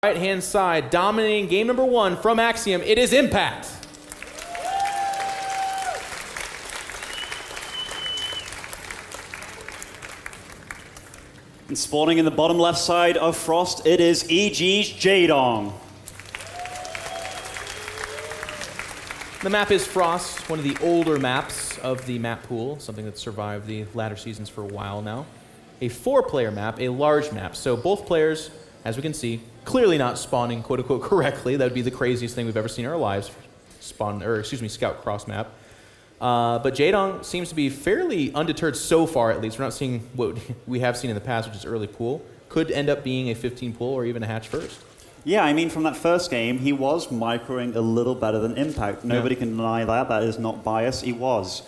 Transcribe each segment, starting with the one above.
Right-hand side, dominating game number 1 from Axiom, it is Impact. And spawning in the bottom left side of Frost, it is EG's Jaedong. The map is Frost, one of the older maps of the map pool, something that's survived the latter seasons for a while now. A 4-player map, a large map, so both players, as we can see, clearly not spawning quote-unquote correctly. That would be the craziest thing we've ever seen in our lives, scout cross map. But Jaedong seems to be fairly undeterred so far, at least. We're not seeing what we have seen in the past, which is early pool. Could end up being a 15 pool or even a hatch first. Yeah, I mean, from that first game, he was microing a little better than Impact. Nobody can deny that. That is not bias. He was.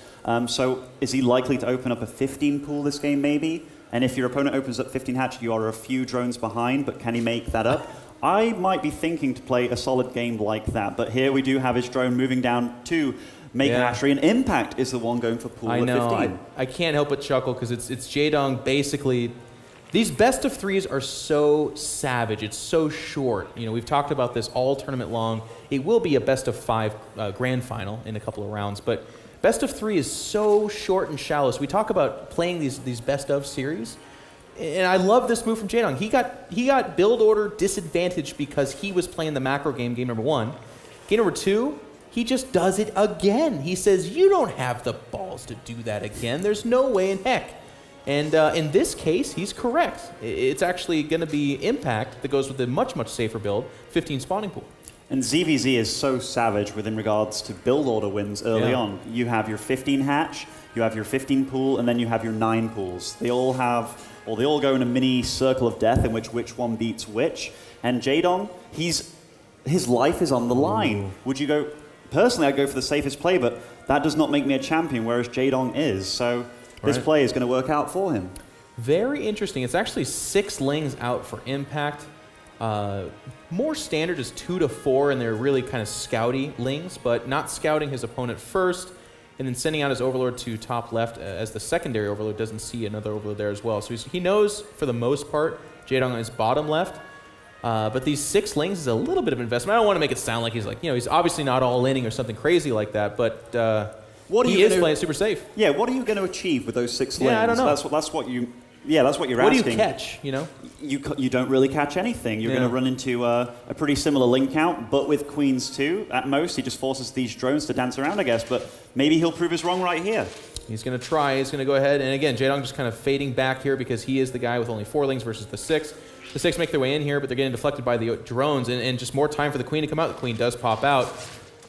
So is he likely to open up a 15 pool this game, maybe? And if your opponent opens up 15 hatch, you are a few drones behind, but can he make that up? I might be thinking to play a solid game like that, but here we do have his drone moving down to make a hatchery, and Impact is the one going for pool at 15. I can't help but chuckle, because it's Jaedong basically. These best of 3s are so savage. It's so short. You know, we've talked about this all tournament long. It will be a best of 5 grand final in a couple of rounds, but best of 3 is so short and shallow. So we talk about playing these best of series, and I love this move from Jaedong. He got build order disadvantaged because he was playing the macro game number 1. Game number 2, he just does it again. He says, "You don't have the balls to do that again. There's no way in heck." And in this case, he's correct. It's actually going to be Impact that goes with a much, much safer build, 15 spawning pool. And ZvZ is so savage within regards to build order wins early on. You have your 15 hatch, you have your 15 pool, and then you have your 9 pools. They all have, or they all go in a mini circle of death in which one beats which. And Jaedong, his life is on the line. Would you go, personally I'd go for the safest play, but that does not make me a champion, whereas Jaedong is. So this play is going to work out for him. Very interesting. It's actually 6 lings out for Impact. More standard is 2 to 4, and they're really kind of scouty lings, but not scouting his opponent first, and then sending out his overlord to top left as the secondary overlord doesn't see another overlord there as well. So he knows, for the most part, Jaedong is bottom left. But these 6 lings is a little bit of investment. I don't want to make it sound like he's like, he's obviously not all inning or something crazy like that, but he is playing super safe. Yeah, what are you going to achieve with those 6 lings? I don't know. That's what you're asking. What do you catch, You don't really catch anything. You're going to run into a pretty similar link count, but with queens too. At most, he just forces these drones to dance around, I guess, but maybe he'll prove us wrong right here. He's going to try. He's going to go ahead. And again, Jaedong just kind of fading back here because he is the guy with only 4 lings versus the 6. The 6 make their way in here, but they're getting deflected by the drones, and just more time for the queen to come out. The queen does pop out,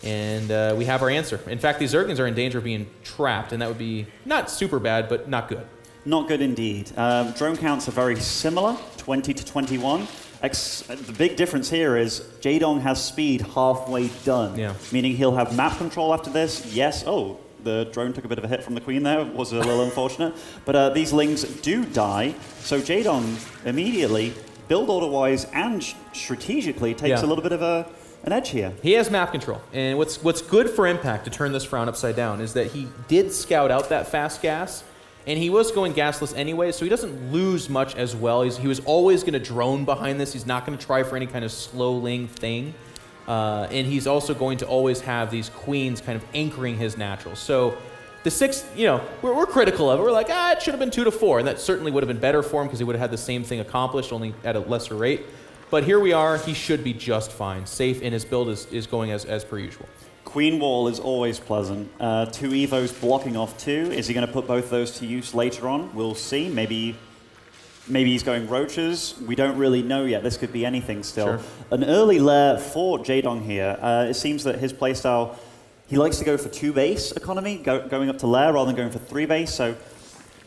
and we have our answer. In fact, these Zerglings are in danger of being trapped, and that would be not super bad, but not good. Not good indeed. Drone counts are very similar, 20 to 21. The big difference here is Jaedong has speed halfway done, meaning he'll have map control after this. Yes, the drone took a bit of a hit from the queen there. It was a little unfortunate. But these lings do die, so Jaedong immediately, build order-wise and strategically, takes a little bit of an edge here. He has map control, and what's good for Impact to turn this frown upside down is that he did scout out that fast gas, and he was going gasless anyway, so he doesn't lose much as well. He was always going to drone behind this. He's not going to try for any kind of slow ling thing. And he's also going to always have these queens kind of anchoring his naturals. So the 6, we're critical of it. We're like, it should have been 2 to 4. And that certainly would have been better for him because he would have had the same thing accomplished, only at a lesser rate. But here we are. He should be just fine. Safe, and his build is going as per usual. Queen wall is always pleasant. 2 evos blocking off 2. Is he going to put both of those to use later on? We'll see. Maybe he's going roaches. We don't really know yet. This could be anything still. Sure. An early lair for Jaedong here. It seems that his playstyle, he likes to go for 2 base economy, going up to lair rather than going for 3 base. So,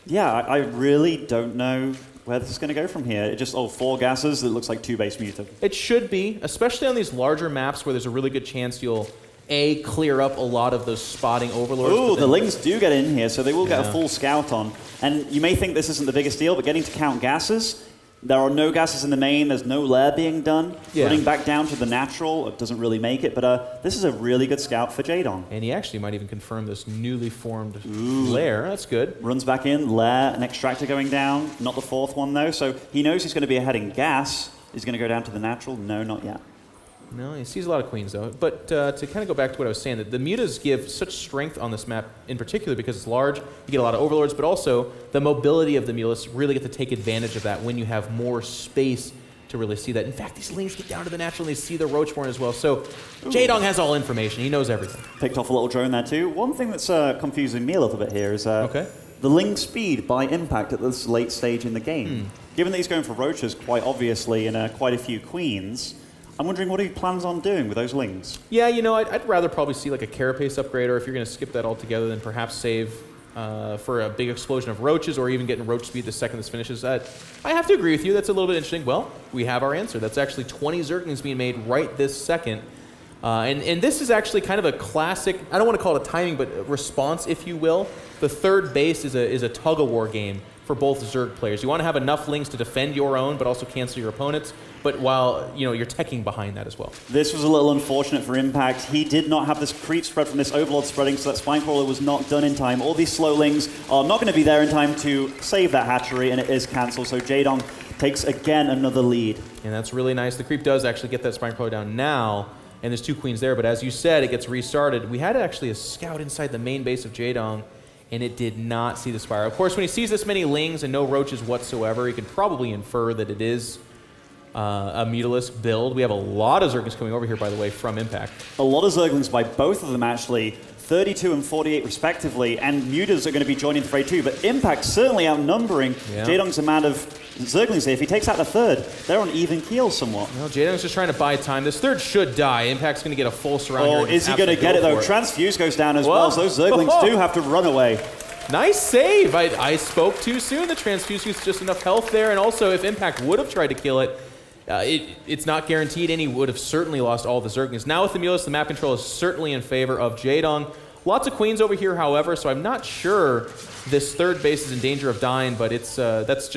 yeah, I really don't know where this is going to go from here. It just, 4 gases, it looks like 2 base muted. It should be, especially on these larger maps where there's a really good chance you'll clear up a lot of those spotting overlords. Ooh, the lings do get in here, so they will get a full scout on. And you may think this isn't the biggest deal, but getting to count gases, there are no gases in the main, there's no lair being done. Running back down to the natural, it doesn't really make it, but this is a really good scout for Jaedong. And he actually might even confirm this newly formed lair. That's good. Runs back in, lair, an extractor going down, not the 4th one though, so he knows he's going to be ahead in gas. Is he going to go down to the natural? No, not yet. No, he sees a lot of queens, though. But to kind of go back to what I was saying, that the mutas give such strength on this map, in particular because it's large, you get a lot of overlords, but also the mobility of the mutas really get to take advantage of that when you have more space to really see that. In fact, these lings get down to the natural and they see the Roachborn as well. So Jaedong has all information. He knows everything. Picked off a little drone there, too. One thing that's confusing me a little bit here is the ling speed by Impact at this late stage in the game. Given that he's going for Roaches, quite obviously, and quite a few queens, I'm wondering what he plans on doing with those lings. Yeah, you know, I'd rather probably see like a carapace upgrade, or if you're going to skip that altogether, then perhaps save for a big explosion of roaches, or even getting roach speed the second this finishes. I have to agree with you. That's a little bit interesting. Well, we have our answer. That's actually 20 Zerglings being made right this second. And this is actually kind of a classic, I don't want to call it a timing, but a response, if you will. The third base is a tug-of-war game for both Zerg players. You want to have enough lings to defend your own, but also cancel your opponents, but while you're teching behind that as well. This was a little unfortunate for Impact. He did not have this creep spread from this Overlord spreading, so that Spinecrawler was not done in time. All these slow lings are not going to be there in time to save that hatchery, and it is cancelled. So Jaedong takes, again, another lead. And that's really nice. The creep does actually get that Spinecrawler down now, and there's 2 queens there, but as you said, it gets restarted. We had actually a scout inside the main base of Jaedong, and it did not see the Spire. Of course, when he sees this many lings and no roaches whatsoever, he can probably infer that it is a Mutalisk build. We have a lot of Zerglings coming over here, by the way, from Impact. A lot of Zerglings by both of them, actually. 32 and 48 respectively, and Mutas are going to be joining the fray too, but Impact certainly outnumbering Jaedong's amount of Zerglings here. If he takes out the third, they're on even keel somewhat. Well, Jaedong's just trying to buy time. This third should die. Impact's going to get a full surround here. Oh, is he going to get it though? Transfuse goes down as well, so those Zerglings do have to run away. Nice save. I spoke too soon. The Transfuse used just enough health there, and also if Impact would have tried to kill it, it's not guaranteed, and he would have certainly lost all the Zerglings. Now with the Mulus, the map control is certainly in favor of Jaedong. Lots of queens over here, however, so I'm not sure this third base is in danger of dying, but it's that's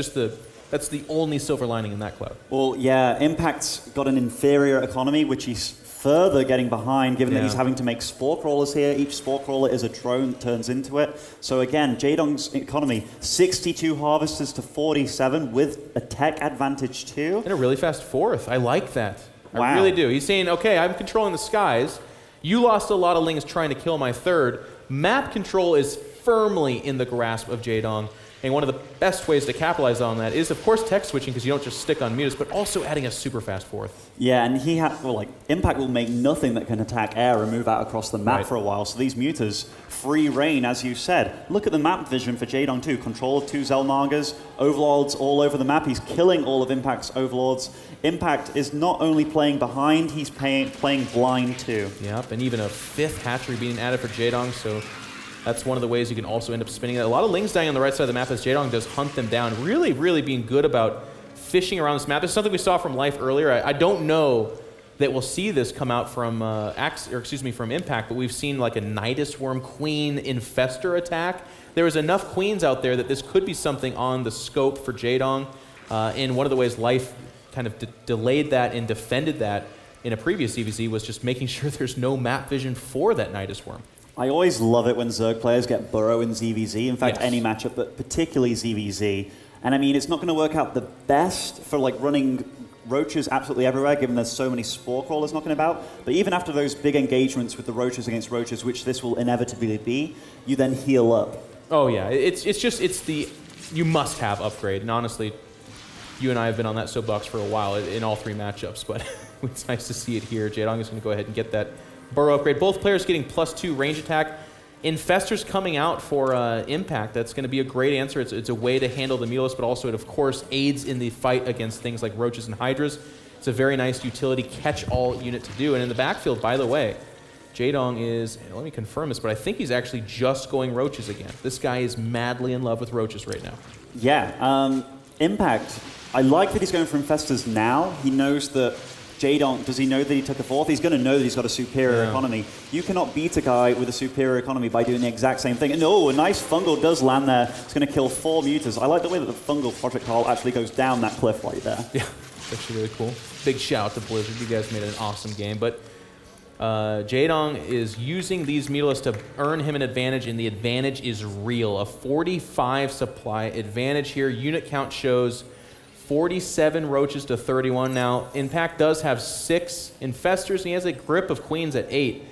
the only silver lining in that cloud. Well, yeah, Impact's got an inferior economy, which he's further getting behind, given that he's having to make spore crawlers here. Each spore crawler is a drone that turns into it. So again, Jaedong's economy, 62 harvesters to 47 with a tech advantage too. And a really fast fourth. I like that. Wow. I really do. He's saying, okay, I'm controlling the skies. You lost a lot of lings trying to kill my third. Map control is firmly in the grasp of Jaedong. And one of the best ways to capitalize on that is, of course, tech switching, because you don't just stick on mutas, but also adding a super fast fourth. Yeah, and Impact will make nothing that can attack air and move out across the map for a while. So these mutas, free reign, as you said. Look at the map vision for Jaedong too. Control of 2 Zelnagas, overlords all over the map. He's killing all of Impact's overlords. Impact is not only playing behind, he's playing blind too. Yep, and even a 5th hatchery being added for Jaedong, so that's one of the ways you can also end up spinning that. A lot of lings dying on the right side of the map as Jaedong does hunt them down. Really, really being good about fishing around this map. This is something we saw from Life earlier. I don't know that we'll see this come out from from Impact, but we've seen like a Nidus Worm Queen Infestor attack. There was enough queens out there that this could be something on the scope for Jaedong. And one of the ways Life kind of delayed that and defended that in a previous ZvZ was just making sure there's no map vision for that Nidus Worm. I always love it when Zerg players get Burrow in ZvZ. In fact, any matchup, but particularly ZvZ. And I mean, it's not going to work out the best for like running roaches absolutely everywhere, given there's so many spore crawlers knocking about. But even after those big engagements with the roaches against roaches, which this will inevitably be, you then heal up. Oh yeah, it's the you must have upgrade. And honestly, you and I have been on that soapbox for a while in all 3 matchups, but it's nice to see it here. Jaedong is going to go ahead and get that Burrow upgrade. Both players getting +2 range attack. Infestors coming out for Impact. That's going to be a great answer. It's a way to handle the Mulus, but also it, of course, aids in the fight against things like roaches and hydras. It's a very nice utility catch-all unit to do. And in the backfield, by the way, Jaedong is, let me confirm this, but I think he's actually just going roaches again. This guy is madly in love with roaches right now. Yeah, Impact. I like that he's going for Infestors now. He knows that Jaedong, does he know that he took a 4th? He's going to know that he's got a superior economy. You cannot beat a guy with a superior economy by doing the exact same thing. And a nice fungal does land there. It's going to kill 4 mutas. I like the way that the fungal projectile actually goes down that cliff right there. Yeah, it's actually really cool. Big shout out to Blizzard. You guys made an awesome game. But Jaedong is using these Mulus to earn him an advantage, and the advantage is real. A 45 supply advantage here. Unit count shows 47 roaches to 31. Now, Impact does have 6 infestors, and he has a grip of queens at 8.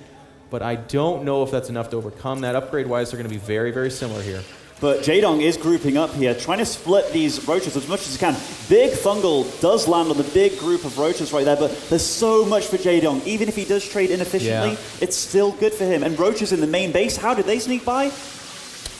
But I don't know if that's enough to overcome that. Upgrade-wise, they're going to be very, very similar here. But Jaedong is grouping up here, trying to split these roaches as much as he can. Big Fungal does land on the big group of roaches right there, but there's so much for Jaedong. Even if he does trade inefficiently, it's still good for him. And roaches in the main base, how did they sneak by?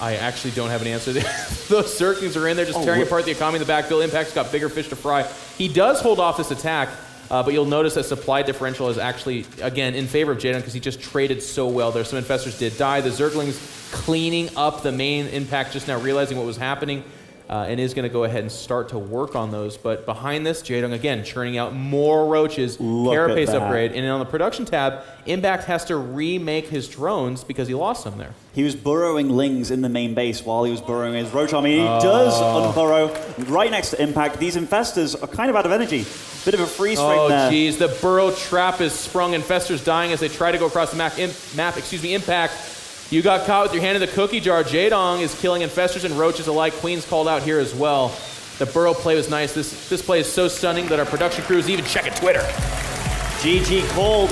I actually don't have an answer there. Those Zerglings are in there just tearing apart the economy in the backfield. Impact's got bigger fish to fry. He does hold off this attack, but you'll notice that supply differential is actually, again, in favor of Jaedong because he just traded so well there. Some infestors did die. The Zerglings cleaning up the main. Impact just now realizing what was happening and is going to go ahead and start to work on those. But behind this, Jaedong, again, churning out more roaches. Carapace upgrade. And on the production tab, Impact has to remake his drones because he lost them there. He was burrowing lings in the main base while he was burrowing his roach army. He does unburrow right next to Impact. These infestors are kind of out of energy. Bit of a freeze frame there. Oh, geez. The burrow trap is sprung. Infestors dying as they try to go across the map. Impact. You got caught with your hand in the cookie jar. Jaedong is killing infestors and roaches alike. Queen's called out here as well. The burrow play was nice. This play is so stunning that our production crew is even checking Twitter. GG called.